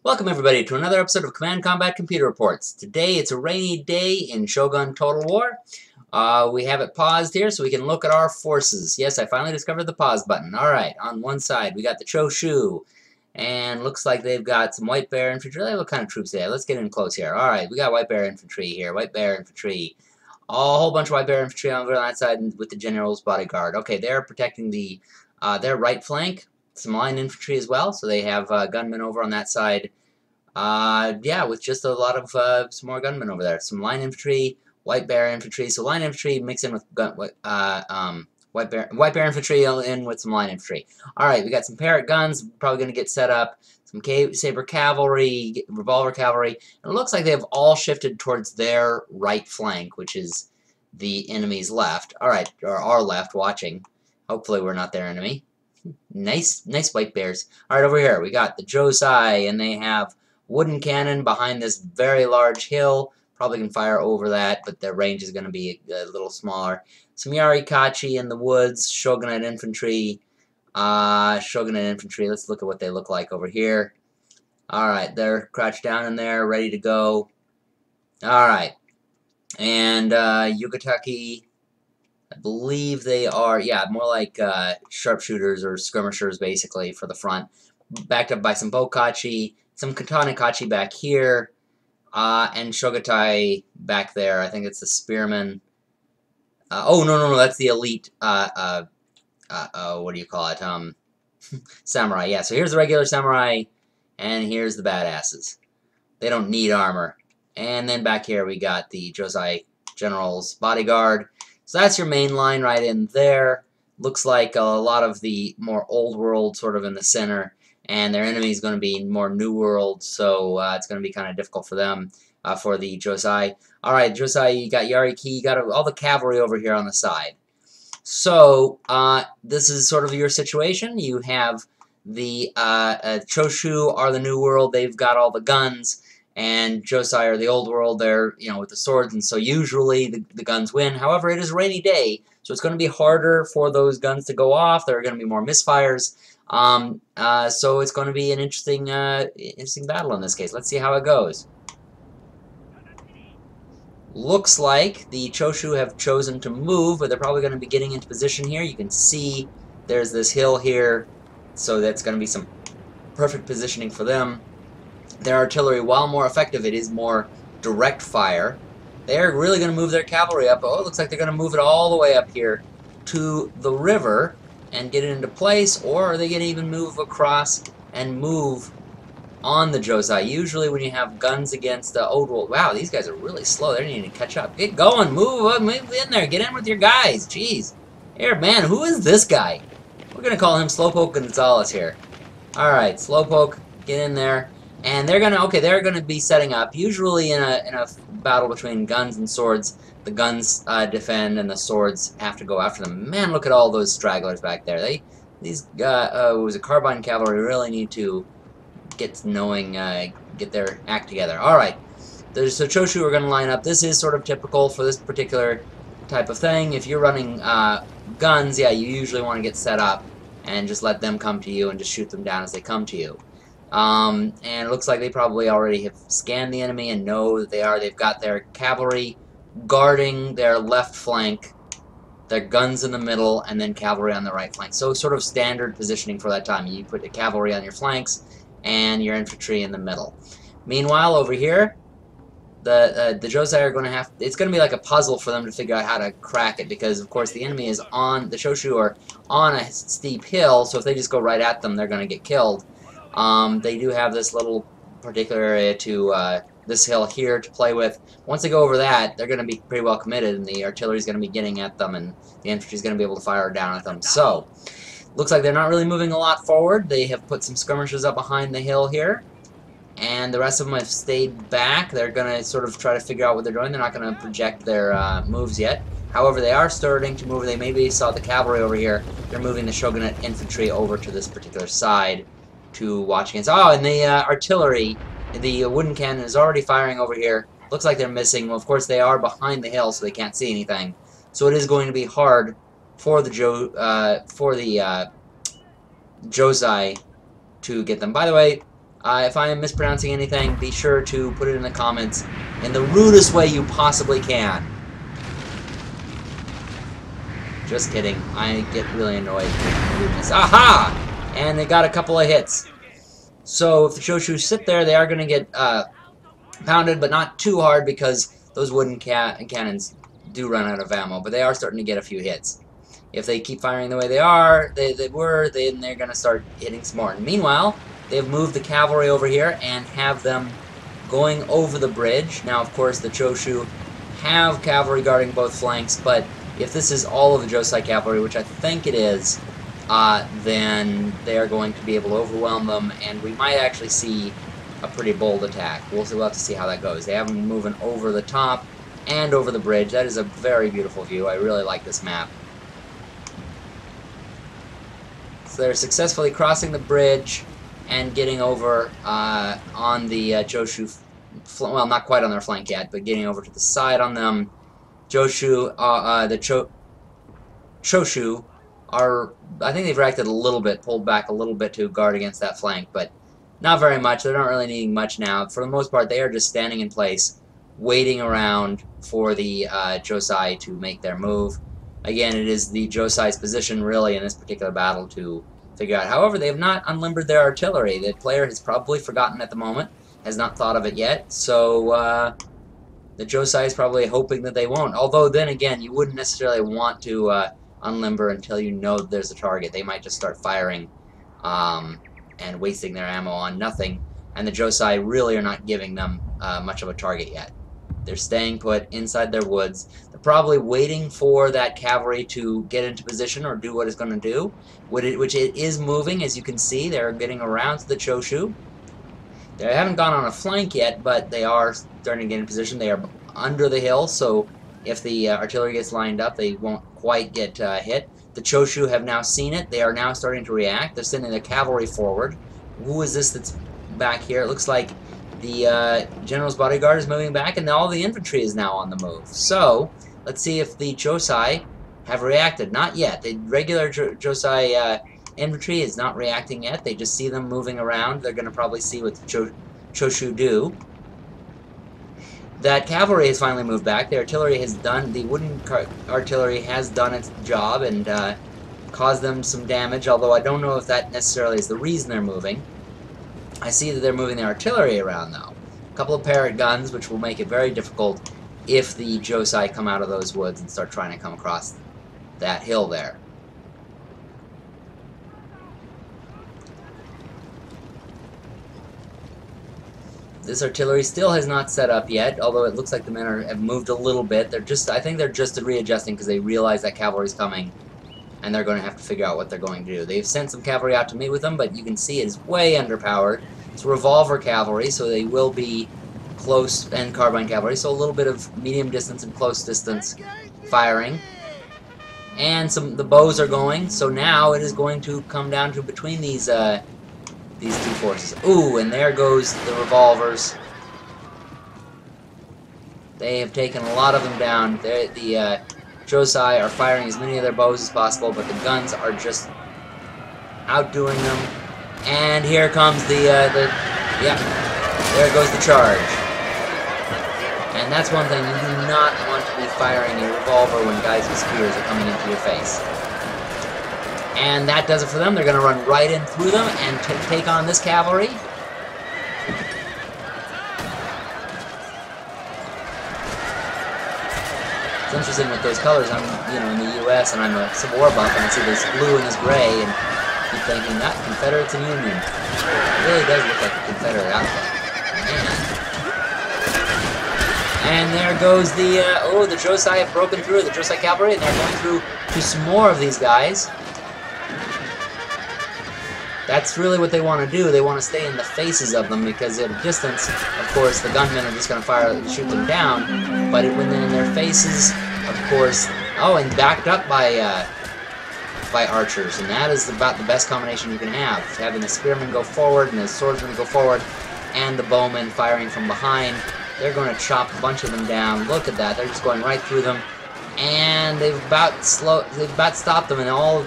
Welcome everybody to another episode of Command Combat Computer Reports. Today it's a rainy day in Shogun Total War. We have it paused here so we can look at our forces. Yes, I finally discovered the pause button. Alright, on one side we got the Chushu. And looks like they've got some White Bear Infantry. What kind of troops they have? Let's get in close here. Alright, we got White Bear Infantry here. White Bear Infantry. A whole bunch of White Bear Infantry over on that side with the General's Bodyguard. Okay, they're protecting their right flank. Some line infantry as well, so they have gunmen over on that side. Yeah, with just a lot of some more gunmen over there. Some line infantry, White Bear infantry. So line infantry mix in with White Bear infantry in with some line infantry. All right, we got some Parrot guns. Probably going to get set up. Some Saber cavalry, revolver cavalry. And it looks like they have all shifted towards their right flank, which is the enemy's left. All right, or our left, watching. Hopefully, we're not their enemy. Nice White Bears. All right, over here we got the Josai, and they have wooden cannon behind this very large hill. Probably can fire over that, but their range is going to be a little smaller. Some Yarikachi in the woods, Shogunate infantry. Shogunate infantry. Let's look at what they look like over here. Alright, they're crouched down in there, ready to go. Alright. And Yugataki, I believe they are, yeah, more like sharpshooters or skirmishers, basically, for the front. Backed up by some Bokachi. Some Katana Kachi back here, and Shogatai back there. I think it's the Spearman. Oh, no, that's the elite, what do you call it, Samurai. Yeah, so here's the regular Samurai, and here's the badasses. They don't need armor. And then back here we got the Josai General's Bodyguard. So that's your main line right in there. Looks like a lot of the more old world sort of in the center. And their enemy is going to be more New World, so it's going to be kind of difficult for them, for the Josai. Alright, Josai, you got Yariki, you got all the cavalry over here on the side. So, this is sort of your situation. You have the Choshu are the New World, they've got all the guns, and Josai are the Old World, they're, with the swords, and so usually the guns win. However, it is a rainy day, so it's going to be harder for those guns to go off. There are going to be more misfires. So it's going to be an interesting battle in this case. Let's see how it goes. Looks like the Choshu have chosen to move, but they're probably going to be getting into position here. You can see there's this hill here, so that's going to be some perfect positioning for them. Their artillery, while more effective, it is more direct fire. They're really going to move their cavalry up. Oh, it looks like they're going to move it all the way up here to the river and get it into place, or are they going to even move across and move on the Josai? Usually when you have guns against the old world, wow, these guys are really slow. They need to catch up. Get going, move in there, get in with your guys. Jeez. Here, man, who is this guy? We're going to call him Slowpoke Gonzalez here. Alright, Slowpoke, get in there. And they're going to be setting up. Usually in a battle between guns and swords, the guns defend and the swords have to go after them. Man, look at all those stragglers back there. These carbine cavalry really need to get their act together. Alright, so Choshu are going to line up. This is sort of typical for this particular type of thing. If you're running guns, yeah, you usually want to get set up and just let them come to you and just shoot them down as they come to you. And it looks like they probably already have scanned the enemy and know that they've got their cavalry guarding their left flank, their guns in the middle, and then cavalry on the right flank. So sort of standard positioning for that time. You put the cavalry on your flanks and your infantry in the middle. Meanwhile, over here, the Josai are going to have, it's going to be like a puzzle for them to figure out how to crack it, because of course the enemy is on, the Choshu are on a steep hill, so if they just go right at them, they're going to get killed. They do have this little particular area to, this hill here to play with. Once they go over that, they're going to be pretty well committed, and the artillery is going to be getting at them, and the infantry is going to be able to fire down at them. So, looks like they're not really moving a lot forward. They have put some skirmishers up behind the hill here, and the rest of them have stayed back. They're going to sort of try to figure out what they're doing. They're not going to project their moves yet. However, they are starting to move. They maybe saw the cavalry over here. They're moving the Shogunate infantry over to this particular side to watch against. Oh, and the artillery, the wooden cannon is already firing over here. Looks like they're missing. Well, of course, they are behind the hill, so they can't see anything. So it is going to be hard for the Josai to get them. By the way, If I am mispronouncing anything, be sure to put it in the comments in the rudest way you possibly can. Just kidding. I get really annoyed with rudeness. Aha! And they got a couple of hits. So if the Chushu sit there, they are going to get pounded, but not too hard because those wooden cannons do run out of ammo. But they are starting to get a few hits. If they keep firing the way they are, then they're going to start hitting some more. And meanwhile, they've moved the cavalry over here and have them going over the bridge. Now, of course, the Chushu have cavalry guarding both flanks, but if this is all of the Josai cavalry, which I think it is, then they are going to be able to overwhelm them, and we might actually see a pretty bold attack. We'll have to see how that goes. They have them moving over the top and over the bridge. That is a very beautiful view. I really like this map. So they're successfully crossing the bridge and getting over on the Chushu, well, not quite on their flank yet, but getting over to the side on them. Chushu are, I think they've reacted a little bit, pulled back a little bit to guard against that flank, but not very much. They're not really needing much now. For the most part, they are just standing in place, waiting around for the Josai to make their move. Again, it is the Josai's position, really, in this particular battle to figure out. However, they have not unlimbered their artillery. The player has probably forgotten at the moment, has not thought of it yet, so the Josai is probably hoping that they won't. Although, then again, you wouldn't necessarily want to unlimber until you know that there's a target. They might just start firing and wasting their ammo on nothing, and the Josai really are not giving them much of a target yet. They're staying put inside their woods. They're probably waiting for that cavalry to get into position or do what it's going to do, which it is moving, as you can see. They're getting around to the Chushu. They haven't gone on a flank yet, but they are starting to get in position. They are under the hill, so if the artillery gets lined up, they won't quite get hit. The Chushu have now seen it. They are now starting to react. They're sending their cavalry forward. Who is this that's back here? It looks like the general's bodyguard is moving back, and all the infantry is now on the move. So, let's see if the Josai have reacted. Not yet. The regular Josai infantry is not reacting yet. They just see them moving around. They're going to probably see what the Chushu do. That cavalry has finally moved back. The artillery has done, the wooden artillery has done its job and caused them some damage, although I don't know if that necessarily is the reason they're moving. I see that they're moving the artillery around, though. A couple of parrot guns, which will make it very difficult if the Josai come out of those woods and start trying to come across that hill there. This artillery still has not set up yet, although it looks like the men have moved a little bit. I think they're just readjusting because they realize that cavalry's coming, and they're going to have to figure out what they're going to do. They've sent some cavalry out to meet with them, but you can see it is way underpowered. It's revolver cavalry, so they will be close, and carbine cavalry, so a little bit of medium distance and close distance firing. And the bows are going, so now it is going to come down to between these two forces. Ooh, and there goes the revolvers. They have taken a lot of them down. The Josai are firing as many of their bows as possible, but the guns are just outdoing them. And here comes yeah, there goes the charge. And that's one thing, you do not want to be firing a revolver when guys with spears are coming into your face. And that does it for them. They're going to run right in through them and take on this cavalry. It's interesting with those colors. I'm, in the U.S. and I'm a Civil War buff, and I see this blue and this gray, and keep thinking that Confederates and Union. It really does look like a Confederate outfit. And there goes the the Josai have broken through, the Josai cavalry, and they're going through to some more of these guys. That's really what they want to do. They want to stay in the faces of them, because at a distance, of course, the gunmen are just going to fire and shoot them down. But when they're in their faces, of course, and backed up by archers, and that is about the best combination you can have. Having the spearmen go forward and the swordsmen go forward, and the bowmen firing from behind. They're going to chop a bunch of them down. Look at that. They're just going right through them, and they've about stopped them, and all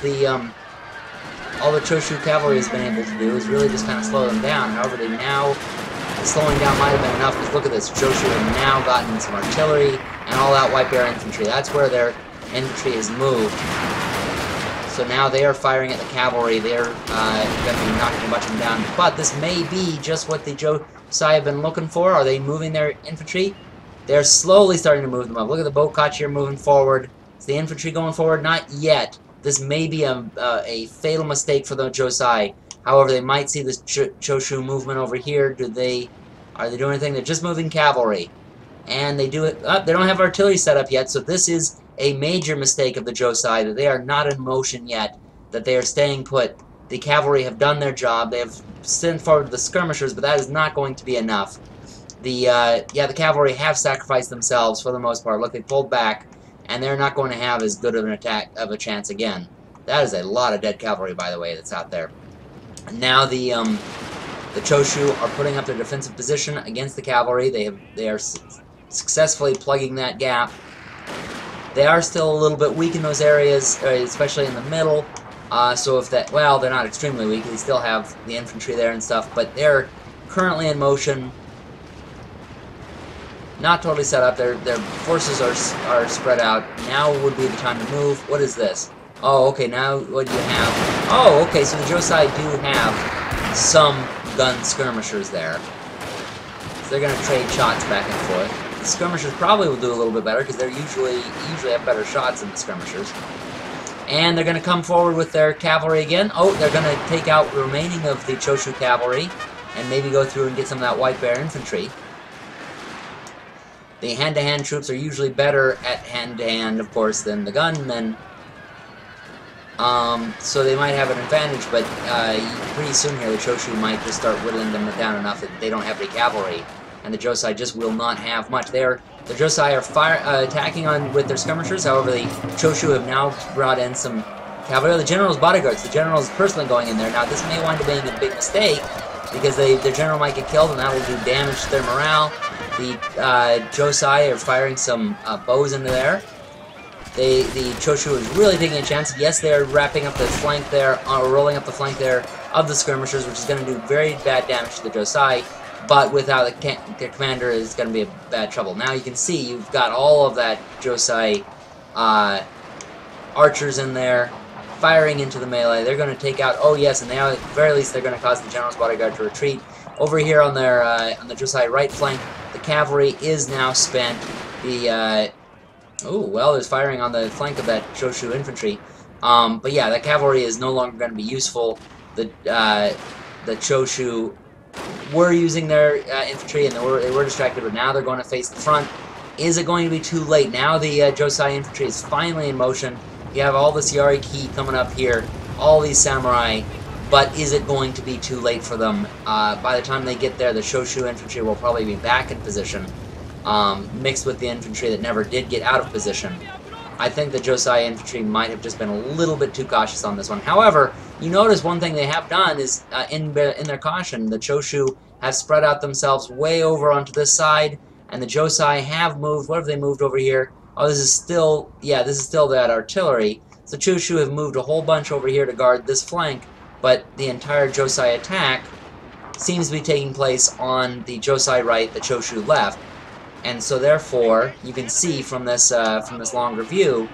all the Chushu cavalry has been able to do is really just kind of slow them down. However, the slowing down might have been enough, because look at this, Chushu have now gotten some artillery and all out white bear infantry. That's where their infantry has moved. So now they are firing at the cavalry. They're going to be knocking a bunch of them down. But this may be just what the Josai have been looking for. Are they moving their infantry? They're slowly starting to move them up. Look at the boatkachi here moving forward. Is the infantry going forward? Not yet. This may be a fatal mistake for the Josai. However, they might see this Chushu movement over here. Are they doing anything? They're just moving cavalry. And they do it. They don't have artillery set up yet, so this is a major mistake of the Josai, that they are not in motion yet, that they are staying put. The cavalry have done their job. They have sent forward the skirmishers, but that is not going to be enough. The cavalry have sacrificed themselves for the most part. Look, they pulled back, and they're not going to have as good of an attack of a chance again. That is a lot of dead cavalry, by the way, that's out there. Now the Chushu are putting up their defensive position against the cavalry. They are successfully plugging that gap. They are still a little bit weak in those areas, especially in the middle. So if that, well, they're not extremely weak. They still have the infantry there and stuff, but they're currently in motion. Not totally set up. Their forces are spread out. Now would be the time to move. What is this? Oh, okay. Now what do you have? Oh, okay. So the Josai do have some gun skirmishers there. So they're going to trade shots back and forth. The skirmishers probably will do a little bit better, because they usually have better shots than the skirmishers. And they're going to come forward with their cavalry again. Oh, they're going to take out the remaining of the Chushu cavalry and maybe go through and get some of that white bear infantry. The hand-to-hand troops are usually better at hand-to-hand, of course, than the gunmen. So they might have an advantage, but pretty soon here the Chushu might just start whittling them down enough that they don't have any cavalry. And the Josai just will not have much. The Josai are attacking on with their skirmishers. However, the Chushu have now brought in some cavalry. The general's bodyguards. The general is personally going in there. Now, this may wind up being a big mistake, because their general might get killed, and that will do damage to their morale. The Josai are firing some bows into there. The Chushu is really taking a chance. Yes, they are wrapping up the flank there, or rolling up the flank there of the skirmishers, which is going to do very bad damage to the Josai. But without the commander is going to be a bad trouble. Now you can see you've got all of that Josai archers in there firing into the melee. They're going to take out. Oh yes, and now at the very least they're going to cause the general's bodyguard to retreat. Over here on the Josai right flank, the cavalry is now spent. Oh well, there's firing on the flank of that Chushu infantry. But yeah, the cavalry is no longer going to be useful. The Chushu were using their infantry, and they were distracted, but now they're going to face the front. Is it going to be too late? Now the Josai infantry is finally in motion. You have all this Yariki coming up here, all these samurai, but is it going to be too late for them? By the time they get there, the Chushu infantry will probably be back in position, mixed with the infantry that never did get out of position. I think the Josai infantry might have just been a little bit too cautious on this one. However, you notice one thing they have done is, in their caution, the Chushu have spread out themselves way over onto this side, and the Josai have moved. What have they moved over here? Oh, this is still that artillery. So Chushu have moved a whole bunch over here to guard this flank, but the entire Josai attack seems to be taking place on the Josai right, the Chushu left. And so therefore, you can see from this longer view,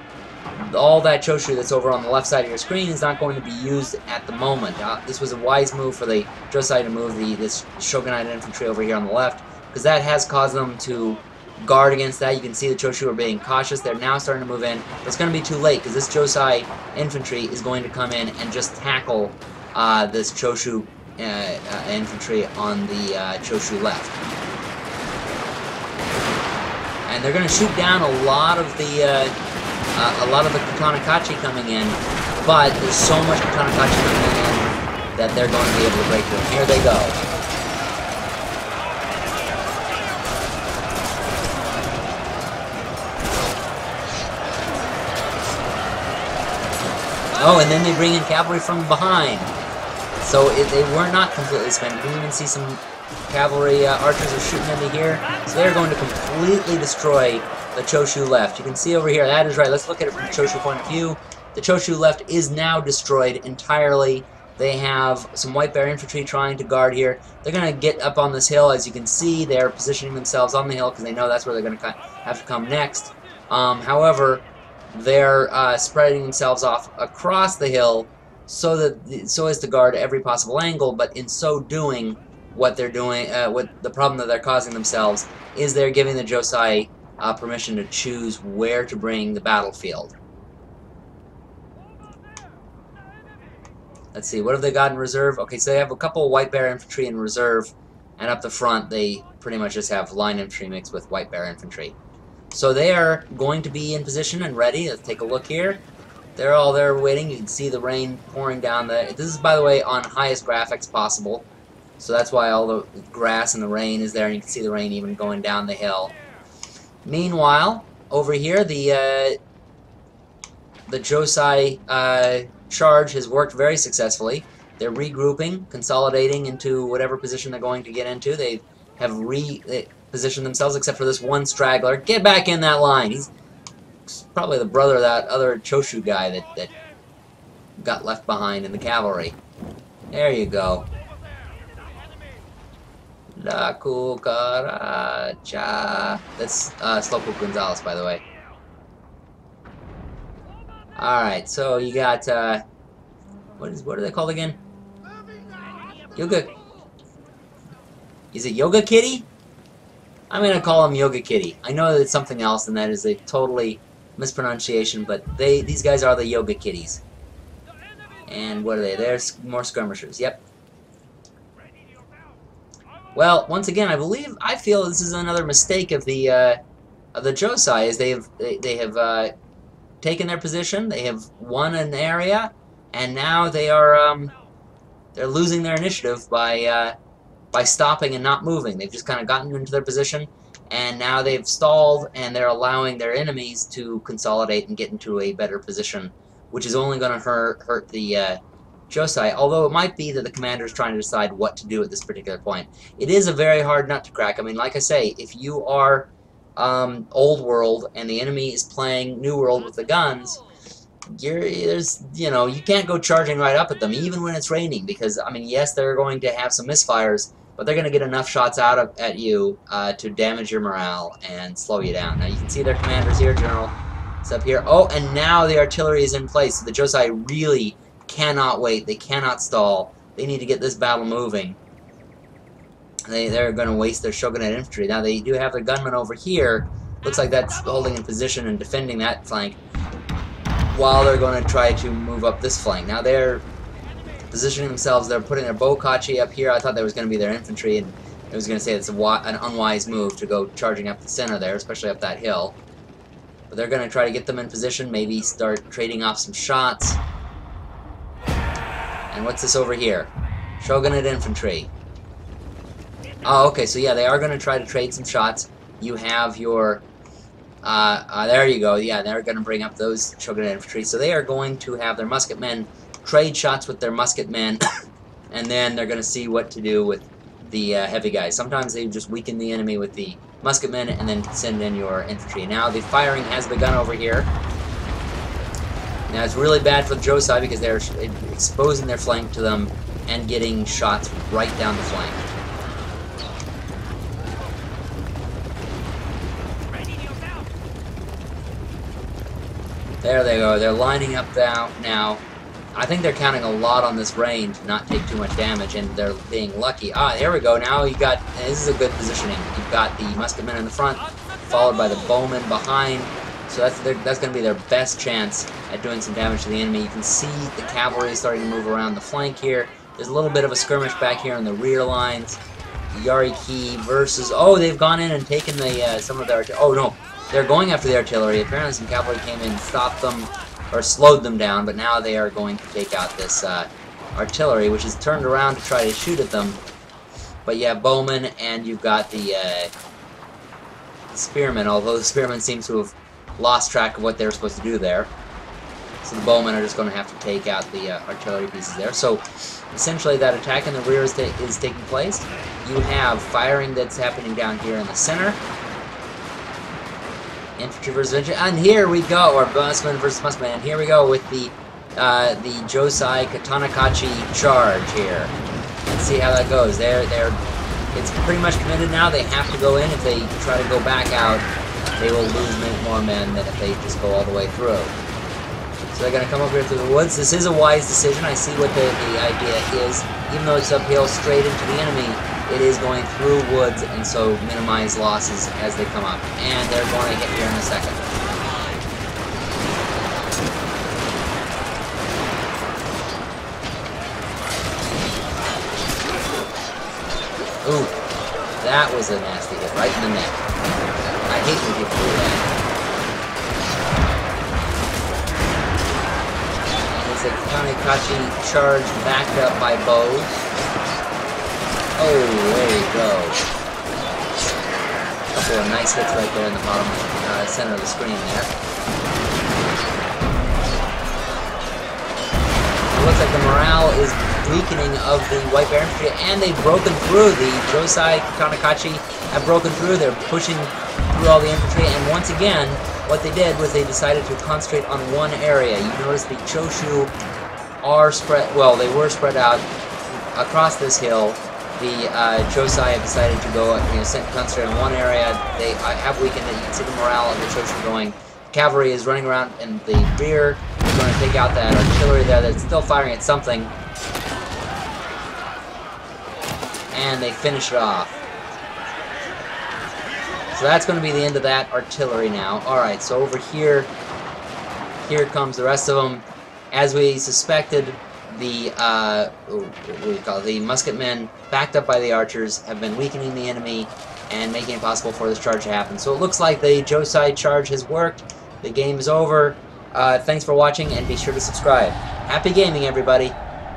all that Chushu that's over on the left side of your screen is not going to be used at the moment. This was a wise move for the Josai to move this Shogunite infantry over here on the left, because that has caused them to guard against that. You can see the Chushu are being cautious. They're now starting to move in. But it's going to be too late, because this Josai infantry is going to come in and just tackle this Chushu infantry on the Chushu left. And they're going to shoot down a lot of the Katanakachi coming in, but there's so much Katanakachi coming in that they're going to be able to break through. And here they go. Oh, and then they bring in cavalry from behind. So they were not completely spent. You can even see some cavalry archers are shooting into here. So they're going to completely destroy the Chushu left. You can see over here, that is right. Let's look at it from the Chushu point of view. The Chushu left is now destroyed entirely. They have some White Bear infantry trying to guard here. They're going to get up on this hill. As you can see, they're positioning themselves on the hill because they know that's where they're going to have to come next. However, they're spreading themselves off across the hill so as to guard every possible angle. But in so doing, what they're doing, what the problem that they're causing themselves is they're giving the Josai permission to choose where to bring the battlefield. Let's see, what have they got in reserve? Okay, so they have a couple of White Bear infantry in reserve, and up the front they pretty much just have line infantry mixed with White Bear infantry. So they are going to be in position and ready. Let's take a look here. They're all there waiting. You can see the rain pouring down. This is, by the way, on highest graphics possible. So that's why all the grass and the rain is there, and you can see the rain even going down the hill. Meanwhile, over here, the Josai charge has worked very successfully. They're regrouping, consolidating into whatever position they're going to get into. They have repositioned themselves, except for this one straggler. Get back in that line! He's probably the brother of that other Chushu guy that got left behind in the cavalry. There you go. La Cucaracha. That's Slowpoke Gonzalez, by the way. Alright, so you got, what are they called again? Yoga... Is it Yoga Kitty? I'm gonna call him Yoga Kitty. I know that it's something else, and that is a totally mispronunciation, but these guys are the Yoga Kitties. And what are they? They're more skirmishers, yep. Well, once again, I feel this is another mistake of the Josai, is they have taken their position, they have won an area, and now they are they're losing their initiative by stopping and not moving. They've just kind of gotten into their position, and now they've stalled, and they're allowing their enemies to consolidate and get into a better position, which is only going to hurt the Josai, although it might be that the commander is trying to decide what to do at this particular point. It is a very hard nut to crack. I mean, like I say, if you are Old World and the enemy is playing New World with the guns, you can't go charging right up at them, even when it's raining, because, I mean, yes, they're going to have some misfires, but they're going to get enough shots out at you to damage your morale and slow you down. Now, you can see their commanders here, General. It's up here. Oh, and now the artillery is in place, so the Josai really cannot wait. They cannot stall. They need to get this battle moving. They're going to waste their Shogunate infantry. Now, they do have their gunmen over here. Looks like that's holding in position and defending that flank, while they're going to try to move up this flank. Now, they're positioning themselves. They're putting their Bokachi up here. I thought that was going to be their infantry, and I was going to say it's an unwise move to go charging up the center there, especially up that hill. But they're going to try to get them in position, maybe start trading off some shots. And what's this over here? Shogunate infantry. Oh, okay, so yeah, they are going to try to trade some shots. You have your... there you go, yeah, they're going to bring up those Shogunate infantry. So they are going to have their musketmen trade shots with their musketmen, and then they're going to see what to do with the heavy guys. Sometimes they just weaken the enemy with the musketmen and then send in your infantry. Now the firing has begun over here. Now it's really bad for the Josai because they're exposing their flank to them and getting shots right down the flank. There they go. They're lining up now. I think they're counting a lot on this rain to not take too much damage, and they're being lucky. Ah, there we go. Now you got... This is a good positioning. You've got the musketmen in the front, followed by the bowmen behind. So that's going to be their best chance at doing some damage to the enemy. You can see the cavalry starting to move around the flank here. There's a little bit of a skirmish back here in the rear lines. Yariki versus... Oh, they've gone in and taken the some of their... Oh, no. They're going after the artillery. Apparently some cavalry came in and stopped them, or slowed them down, but now they are going to take out this artillery, which is turned around to try to shoot at them. But you have bowmen, and you've got the spearmen, although the spearmen seem to have lost track of what they were supposed to do there. So the bowmen are just going to have to take out the artillery pieces there. So essentially that attack in the rear is taking place. You have firing that's happening down here in the center. Infantry versus infantry, and here we go, or musketmen versus musketmen, and here we go with the the Josai Katanakachi charge here. Let's see how that goes. It's pretty much committed now. They have to go in. If they try to go back out, they will lose more men than if they just go all the way through. So they're going to come over here through the woods. This is a wise decision. I see what the idea is. Even though it's uphill straight into the enemy, it is going through woods, and so minimize losses as they come up. And they're going to hit here in a second. Ooh, that was a nasty hit right in the neck. I hate when people do that. And it's a Katanakachi charge backed up by bows. Oh, there you go. A couple of nice hits right there in the bottom center of the screen there. It looks like the morale is weakening of the White Bear Infantry, and they've broken through. The Josai Katanakachi have broken through. They're pushing through all the infantry, and once again, what they did was they decided to concentrate on one area. You notice the Chushu are spread, well, they were spread out across this hill. The Josai have decided to go, concentrate on one area. They have weakened it. You can see the morale of the Chushu going. Cavalry is running around in the rear. They're going to take out that artillery there that's still firing at something. And they finish it off. So that's going to be the end of that artillery now. Alright, so over here, here comes the rest of them. As we suspected, the, what do you call it? The musketmen, backed up by the archers, have been weakening the enemy and making it possible for this charge to happen. So it looks like the Josai charge has worked. The game is over. Thanks for watching, and be sure to subscribe. Happy gaming, everybody!